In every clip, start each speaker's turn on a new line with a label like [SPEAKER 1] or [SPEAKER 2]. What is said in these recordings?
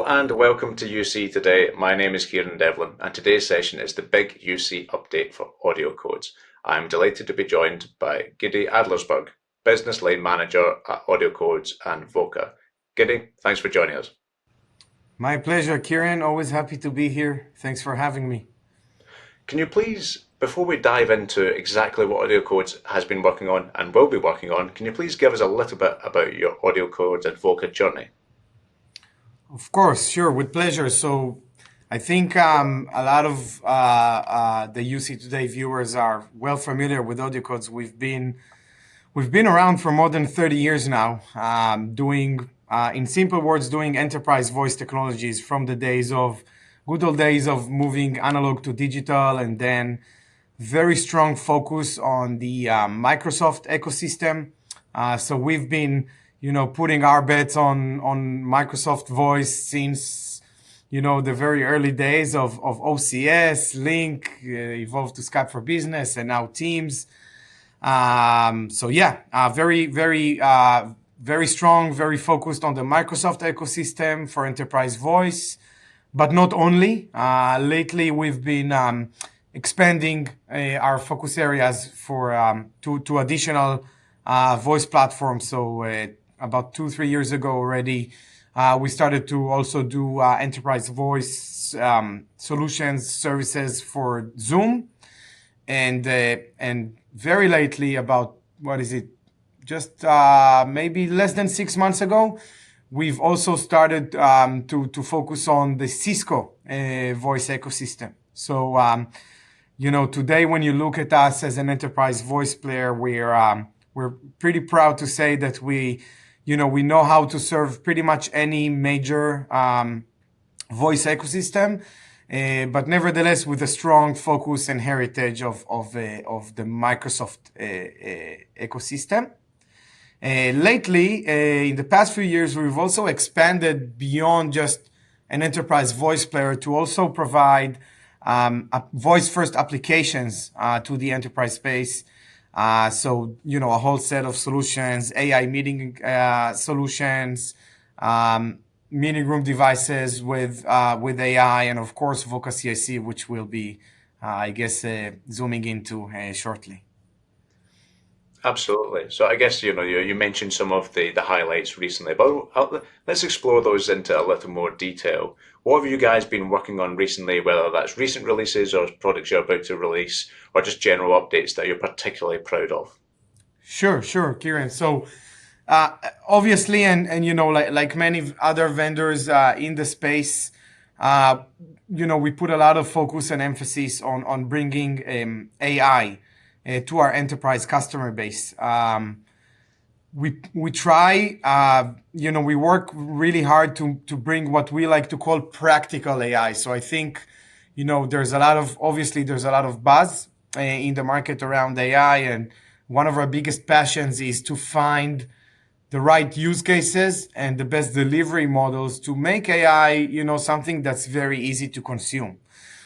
[SPEAKER 1] Hello and welcome to UC Today. My name is Kieran Devlin and today's session is the big UC update for AudioCodes. I'm delighted to be joined by Gidi Adlersberg, Business Line Manager at AudioCodes and Voca. Gidi, thanks for joining us.
[SPEAKER 2] My pleasure, Kieran. Always happy to be here. Thanks for having me.
[SPEAKER 1] Can you please, before we dive into exactly what AudioCodes has been working on and will be working on, can you please give us a little bit about your AudioCodes and Voca journey?
[SPEAKER 2] Of course, sure, with pleasure. So I think a lot of the UC Today viewers are well familiar with AudioCodes. We've been around for more than 30 years now, doing, in simple words, doing enterprise voice technologies from the good old days of moving analog to digital, and then very strong focus on the Microsoft ecosystem. So we've been putting our bets on Microsoft Voice since, the very early days of OCS, Link, evolved to Skype for Business, and now Teams. So yeah, very strong, very focused on the Microsoft ecosystem for enterprise voice, but not only. Lately, we've been expanding our focus areas for to additional voice platforms. So about 2-3 years ago already, we started to also do enterprise voice solutions, services for Zoom, and very lately, about just maybe less than 6 months ago, we've also started to focus on the Cisco voice ecosystem. So today when you look at us as an enterprise voice player, we're pretty proud to say that we know how to serve pretty much any major voice ecosystem, but nevertheless with a strong focus and heritage of the Microsoft ecosystem. Lately, in the past few years, we've also expanded beyond just an enterprise voice player to also provide voice-first applications to the enterprise space. So, a whole set of solutions, AI meeting solutions, meeting room devices with AI, and of course, Voca CIC, which we'll be, zooming into shortly.
[SPEAKER 1] Absolutely. So I guess, you mentioned some of the highlights recently, but let's explore those into a little more detail. What have you guys been working on recently, whether that's recent releases or products you're about to release, or just general updates that you're particularly proud of?
[SPEAKER 2] Sure, Kieran. So obviously, and like many other vendors in the space, we put a lot of focus and emphasis on bringing AI to our enterprise customer base. We try, we work really hard to bring what we like to call practical AI. So I think, there's a lot of buzz in the market around AI, and one of our biggest passions is to find the right use cases and the best delivery models to make AI, something that's very easy to consume.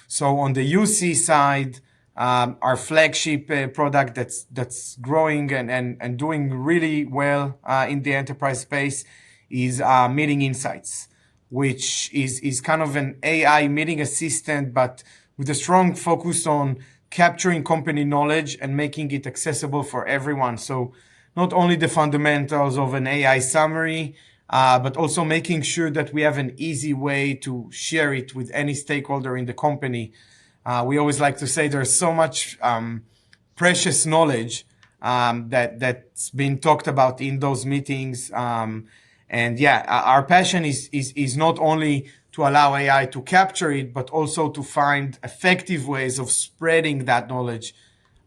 [SPEAKER 2] So on the UC side, our flagship product that's growing and doing really well in the enterprise space is Meeting Insights, which is kind of an AI meeting assistant, but with a strong focus on capturing company knowledge and making it accessible for everyone. So not only the fundamentals of an AI summary, but also making sure that we have an easy way to share it with any stakeholder in the company. We always like to say there's so much precious knowledge that's been talked about in those meetings. And yeah, our passion is not only to allow AI to capture it, but also to find effective ways of spreading that knowledge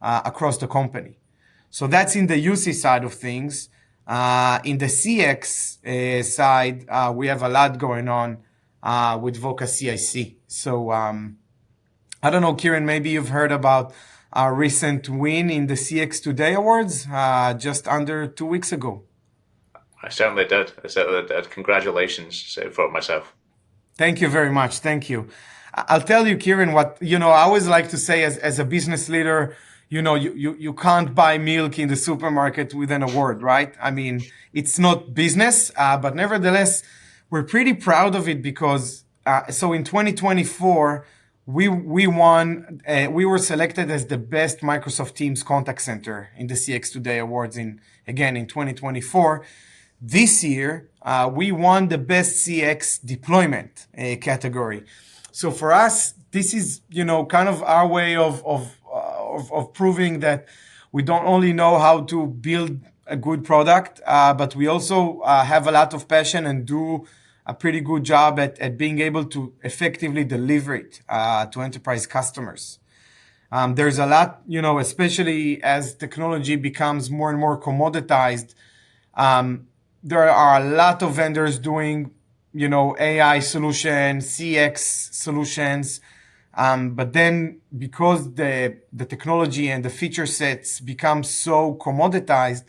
[SPEAKER 2] across the company. So that's in the UC side of things. In the CX side, we have a lot going on with Voca CIC. So I don't know, Kieran, maybe you've heard about our recent win in the CX Today Awards just under 2 weeks ago.
[SPEAKER 1] I certainly did. Congratulations for myself.
[SPEAKER 2] Thank you very much. Thank you. I'll tell you, Kieran, what, I always like to say as a business leader, you can't buy milk in the supermarket with an award, right? I mean, it's not business, but nevertheless, we're pretty proud of it because so in 2024 we won. We were selected as the best Microsoft Teams contact center in the CX Today Awards in 2024. This year we won the best CX deployment category. So for us, this is kind of our way of proving that we don't only know how to build a good product, but we also have a lot of passion and do a pretty good job at being able to effectively deliver it to enterprise customers. There's a lot, especially as technology becomes more and more commoditized. There are a lot of vendors doing, AI solutions, CX solutions. But then because the technology and the feature sets become so commoditized,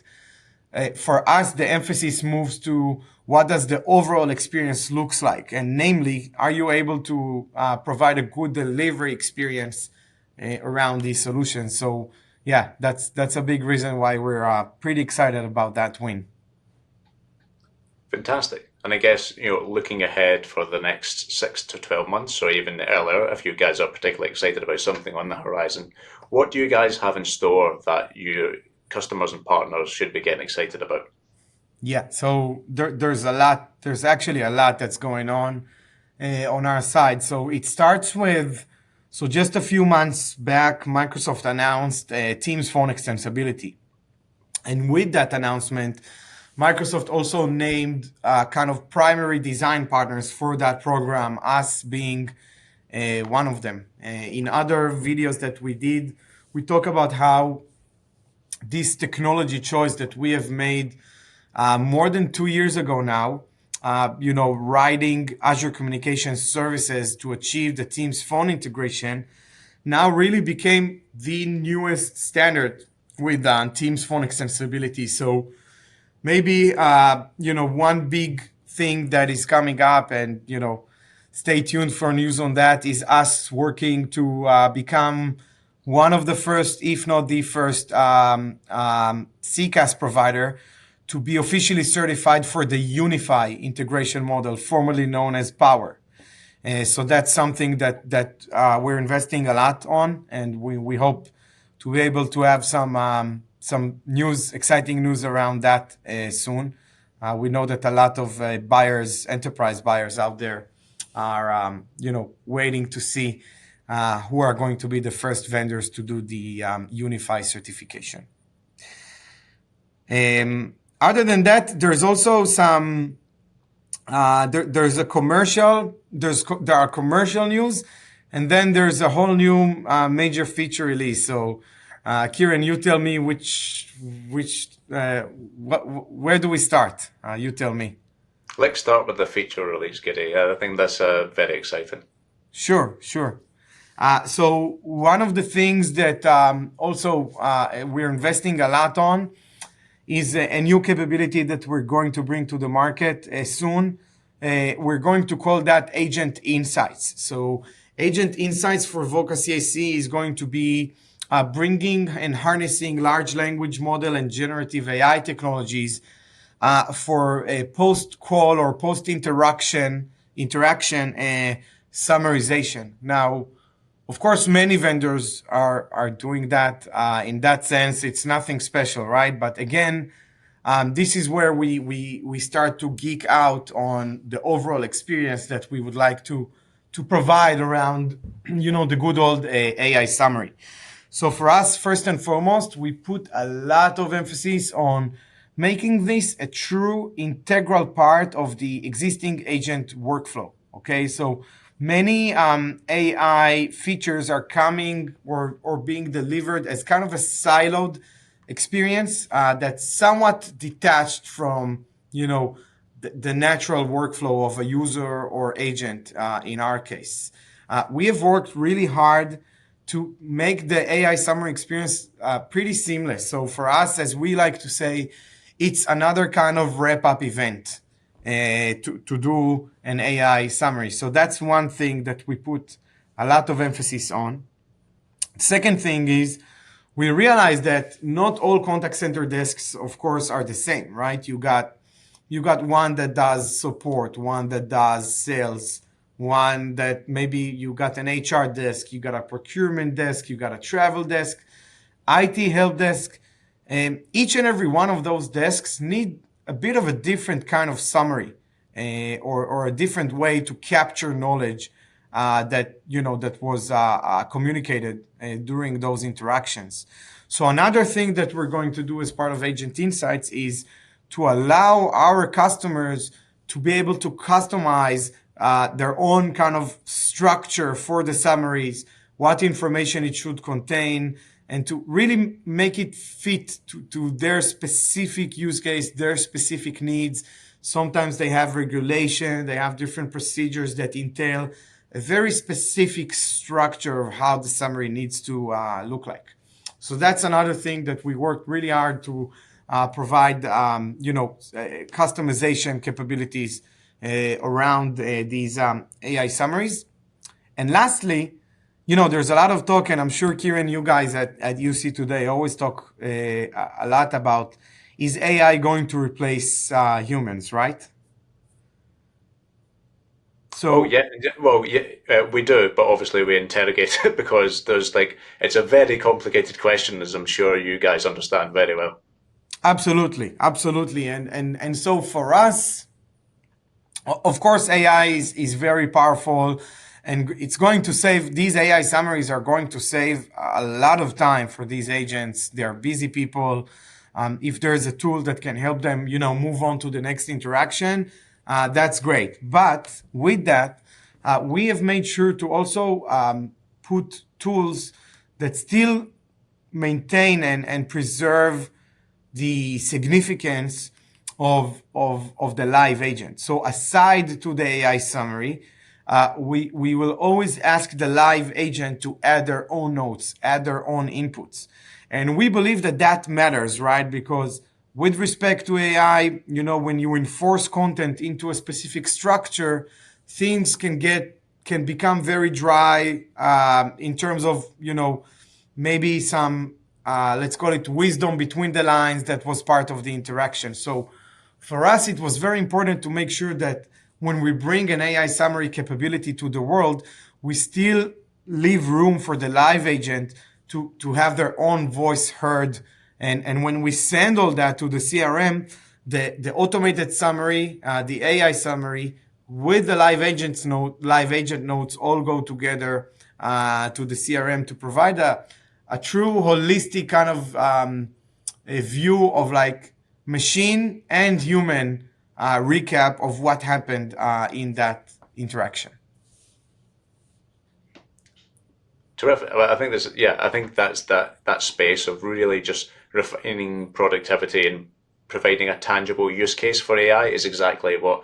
[SPEAKER 2] for us, the emphasis moves to what does the overall experience looks like? And namely, are you able to provide a good delivery experience around these solutions? So yeah, that's a big reason why we're pretty excited about that win.
[SPEAKER 1] Fantastic. And I guess, looking ahead for the next 6 to 12 months or even earlier, if you guys are particularly excited about something on the horizon, what do you guys have in store that your customers and partners should be getting excited about?
[SPEAKER 2] Yeah, so there's a lot. There's actually a lot that's going on our side. So it starts with, so just a few months back, Microsoft announced Teams phone extensibility. And with that announcement, Microsoft also named kind of primary design partners for that program, us being one of them. In other videos that we did, we talk about how this technology choice that we have made more than 2 years ago now, writing Azure Communication Services to achieve the Teams phone integration, now really became the newest standard with Teams phone extensibility. So maybe, one big thing that is coming up, and, stay tuned for news on that, is us working to become one of the first, if not the first, CCaaS provider to be officially certified for the Unify integration model, formerly known as Power. So that's something that we're investing a lot on, and we hope to be able to have some exciting news around that soon. We know that a lot of enterprise buyers out there are, waiting to see who are going to be the first vendors to do the Unify certification. Other than that, there's also some. There are commercial news, and then there's a whole new major feature release. So, Kieran, you tell me where do we start? You tell me.
[SPEAKER 1] Let's start with the feature release, Gidi. I think that's very exciting.
[SPEAKER 2] Sure. So one of the things that also we're investing a lot on is a new capability that we're going to bring to the market soon. We're going to call that Agent Insights. So Agent Insights for Voca CIC is going to be bringing and harnessing large language model and generative AI technologies for a post-call or post-interaction summarization. Now, of course, many vendors are doing that. In that sense, it's nothing special, right? But again, this is where we start to geek out on the overall experience that we would like to provide around, the good old AI summary. So for us, first and foremost, we put a lot of emphasis on making this a true integral part of the existing agent workflow. Okay, so many AI features are coming or being delivered as kind of a siloed experience that's somewhat detached from, the natural workflow of a user or agent in our case. We have worked really hard to make the AI summary experience pretty seamless. So for us, as we like to say, it's another kind of wrap-up event to do an AI summary. So that's one thing that we put a lot of emphasis on. Second thing is we realize that not all contact center desks, of course, are the same, right? You got You got one that does support, one that does sales, one that maybe you got an HR desk, you got a procurement desk, you got a travel desk, IT help desk. And each and every one of those desks need a bit of a different kind of summary or a different way to capture knowledge that was communicated during those interactions. So another thing that we're going to do as part of Agent Insights is to allow our customers to be able to customize their own kind of structure for the summaries, what information it should contain, and to really make it fit to their specific use case, their specific needs. Sometimes they have regulation, they have different procedures that entail a very specific structure of how the summary needs to look like. So that's another thing that we worked really hard to provide, customization capabilities around these AI summaries. And lastly, there's a lot of talk, and I'm sure, Kieran, you guys at UC today always talk a lot about, is AI going to replace humans, right?
[SPEAKER 1] So, we do, but obviously we interrogate it because it's a very complicated question, as I'm sure you guys understand very well.
[SPEAKER 2] Absolutely. And so for us, of course, AI is very powerful, and it's going to save, these AI summaries are going to save a lot of time for these agents. They're busy people. If there's a tool that can help them, move on to the next interaction, that's great. But with that, we have made sure to also put tools that still maintain and preserve the significance of the live agent. So aside to the AI summary, we will always ask the live agent to add their own notes, add their own inputs. And we believe that matters, right? Because with respect to AI, when you enforce content into a specific structure, things can become very dry in terms of, maybe some, let's call it wisdom between the lines that was part of the interaction. So for us, it was very important to make sure that when we bring an AI summary capability to the world, we still leave room for the live agent to have their own voice heard. And when we send all that to the CRM, the automated summary, the AI summary with the live agent notes all go together to the CRM to provide a true holistic kind of a view of machine and human recap of what happened in that interaction.
[SPEAKER 1] Terrific. I think that's that space of really just refining productivity and providing a tangible use case for AI is exactly what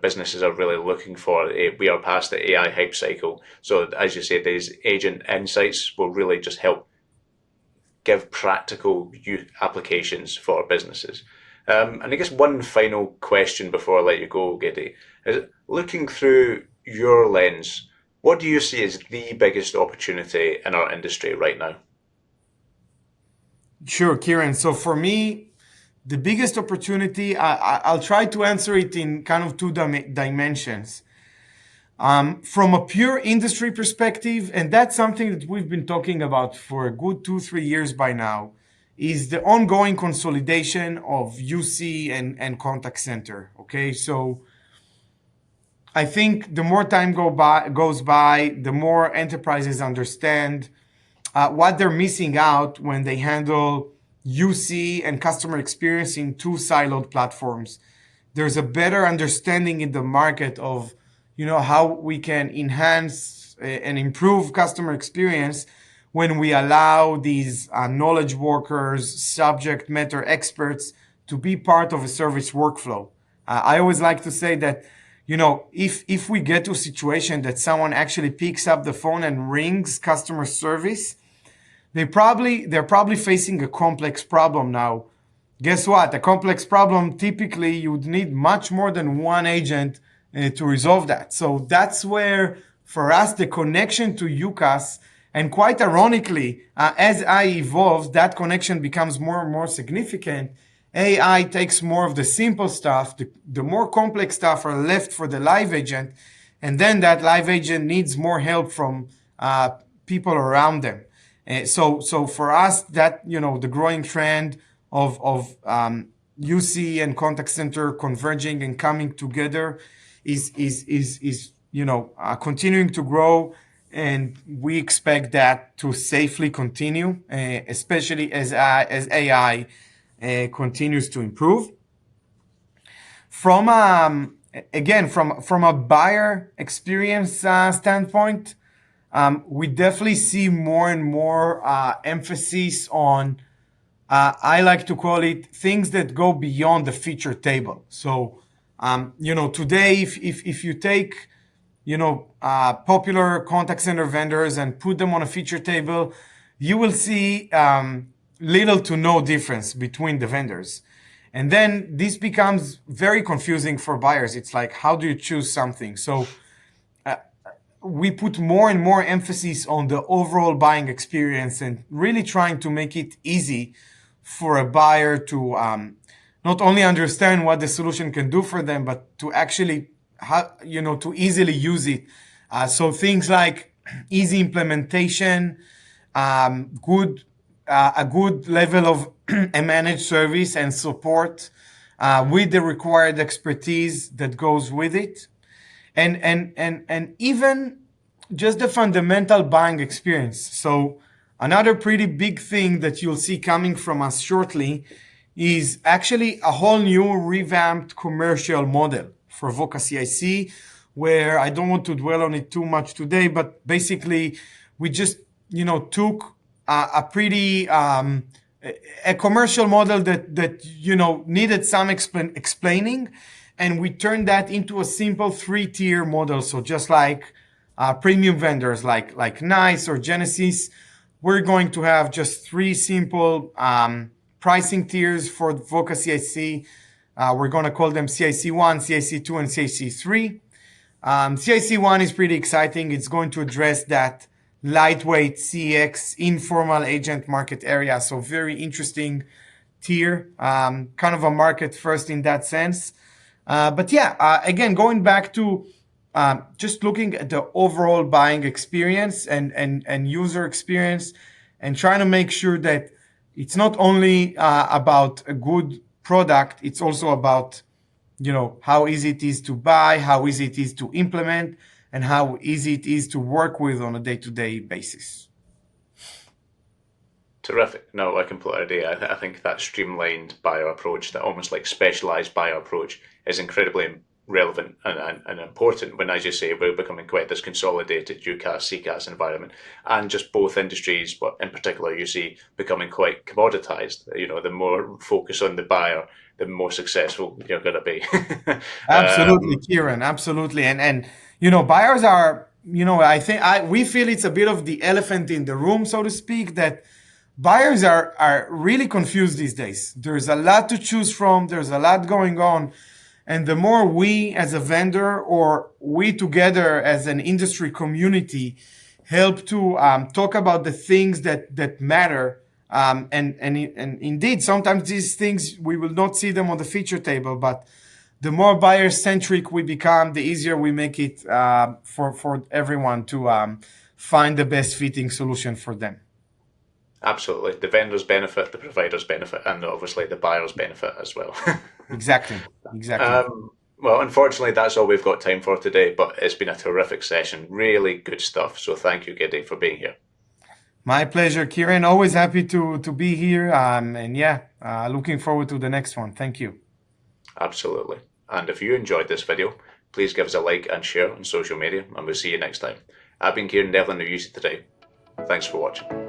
[SPEAKER 1] businesses are really looking for. We are past the AI hype cycle. So as you say, these agent insights will really just help give practical applications for businesses. And I guess one final question before I let you go, Gidi, is looking through your lens, what do you see as the biggest opportunity in our industry right now?
[SPEAKER 2] Sure, Kieran. So for me, the biggest opportunity, I'll try to answer it in kind of two dimensions. From a pure industry perspective, and that's something that we've been talking about for a good 2-3 years by now, is the ongoing consolidation of UC and contact center. Okay, so I think the more time goes by, the more enterprises understand what they're missing out when they handle UC and customer experience in two siloed platforms. There's a better understanding in the market of how we can enhance and improve customer experience when we allow these knowledge workers, subject matter experts to be part of a service workflow. I always like to say that, if we get to a situation that someone actually picks up the phone and rings customer service, they're probably facing a complex problem now. Guess what? A complex problem, typically you would need much more than one agent to resolve that. So that's where, for us, the connection to UCaaS, and quite ironically, as AI evolves, that connection becomes more and more significant. AI takes more of the simple stuff. The more complex stuff are left for the live agent, and then that live agent needs more help from people around them. So for us, that the growing trend of UC and contact center converging and coming together is continuing to grow, and we expect that to safely continue, especially as AI continues to improve. From a buyer experience standpoint, we definitely see more and more emphasis on, I like to call it, things that go beyond the feature table. So, today, if you take, popular contact center vendors and put them on a feature table, you will see little to no difference between the vendors. And then this becomes very confusing for buyers. It's like, how do you choose something? So we put more and more emphasis on the overall buying experience and really trying to make it easy for a buyer to not only understand what the solution can do for them, but to actually, to easily use it. So things like easy implementation, a good level of a managed service and support with the required expertise that goes with it. And even just the fundamental buying experience. So another pretty big thing that you'll see coming from us shortly is actually a whole new revamped commercial model for Voca CIC, where I don't want to dwell on it too much today, but basically we just, took a pretty, a commercial model that needed some explaining, and we turned that into a simple 3-tier model. So just like premium vendors like NICE or Genesys, we're going to have just 3 simple pricing tiers for Voca CIC. We're going to call them CIC1, CIC2, and CIC3. CIC1 is pretty exciting. It's going to address that lightweight CX informal agent market area. So very interesting tier, kind of a market first in that sense. But yeah, again, going back to just looking at the overall buying experience and user experience, and trying to make sure that it's not only about a good product, it's also about how easy it is to buy, how easy it is to implement, and how easy it is to work with on a day-to-day basis.
[SPEAKER 1] Terrific. No, I completely agree. I think that streamlined buyer approach, that almost like specialized buyer approach, is incredibly relevant and important when, as you say, we're becoming quite this consolidated UCaaS, CCaaS environment, and just both industries, but in particular, you see becoming quite commoditized. The more focus on the buyer, the more successful you're going to be.
[SPEAKER 2] Absolutely, Kieran. Absolutely. And buyers are, we feel it's a bit of the elephant in the room, so to speak, that buyers are really confused these days. There's a lot to choose from. There's a lot going on. And the more we as a vendor, or we together as an industry community, help to talk about the things that matter, and indeed, sometimes these things, we will not see them on the feature table, but the more buyer-centric we become, the easier we make it for everyone to find the best fitting solution for them.
[SPEAKER 1] Absolutely. The vendors benefit, the providers benefit, and obviously the buyers benefit as well.
[SPEAKER 2] Exactly.
[SPEAKER 1] Well, unfortunately, that's all we've got time for today, but it's been a terrific session. Really good stuff. So thank you, Gidi, for being here.
[SPEAKER 2] My pleasure, Kieran. Always happy to be here. Looking forward to the next one. Thank you.
[SPEAKER 1] Absolutely. And if you enjoyed this video, please give us a like and share on social media, and we'll see you next time. I've been Kieran Devlin of UC Today. Thanks for watching.